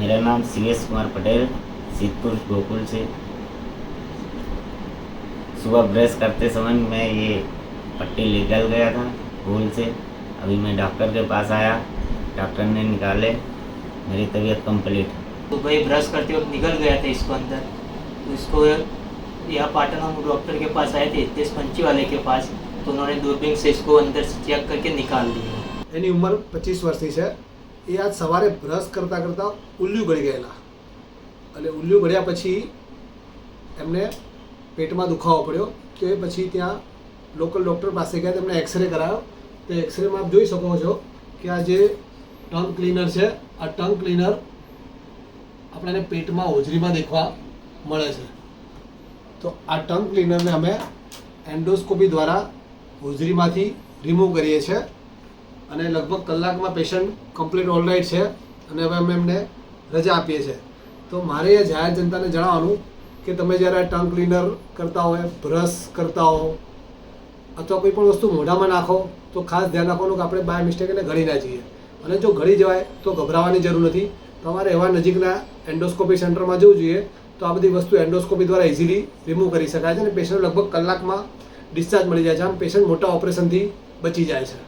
मेरा नाम सीएस कुमार पटेल, सीतपुर गोकुल से। सुबह ब्रश करते समय मैं ये पट्टी निकल गया था भूल से। अभी मैं डॉक्टर के पास आया, डॉक्टर ने निकाले, मेरी तबीयत कंप्लीट है। तो भाई ब्रश करते वक्त निकल गया था इसको अंदर, तो इसको यहाँ पाटन हम डॉक्टर के पास आए थे, हितेश पंची वाले के पास, तो उन्होंने दूरबीन से इसको अंदर से चेक करके निकाल दिया। એની ઉંમર 25 વર્ષની છે। એ આજ સવારે બ્રશ કરતાં કરતાં ઉલ્લું ગળી ગયેલા એટલે ઉલ્લું ગળ્યા પછી એમને પેટમાં દુખાવો પડ્યો। તો એ પછી ત્યાં લોકલ ડૉક્ટર પાસે ગયા, તેમણે એક્સરે કરાવ્યો। તો એક્સરેમાં આપ જોઈ શકો છો કે આ જે ટંગ ક્લીનર છે, આ ટંગ ક્લીનર આપણને પેટમાં હોજરીમાં દેખવા મળે છે। તો આ ટંગ ક્લીનરને અમે એન્ડોસ્કોપી દ્વારા હોજરીમાંથી રિમૂવ કરીએ છીએ અને લગભગ કલાકમાં પેશન્ટ કમ્પ્લીટ ઓલરાઇટ છે અને હવે અમે એમને રજા આપીએ છીએ। તો મારે એ જાહેર જનતાને જણાવવાનું કે તમે જ્યારે ટંગ ક્લીનર કરતા હોય, બ્રશ કરતા હો અથવા કોઈ પણ વસ્તુ મોઢામાં નાખો તો ખાસ ધ્યાન રાખવાનું કે આપણે બાય મિસ્ટેક એને ગળી ના જઈએ। અને જો ગળી જવાય તો ગભરાવાની જરૂર નથી। તમારે એવા નજીકના એન્ડોસ્કોપી સેન્ટરમાં જવું જોઈએ। તો આ બધી વસ્તુ એન્ડોસ્કોપી દ્વારા ઇઝીલી રિમૂવ કરી શકાય છે અને પેશન્ટ લગભગ કલાકમાં ડિસ્ચાર્જ મળી જાય છે। આમ પેશન્ટ મોટા ઓપરેશનથી બચી જાય છે।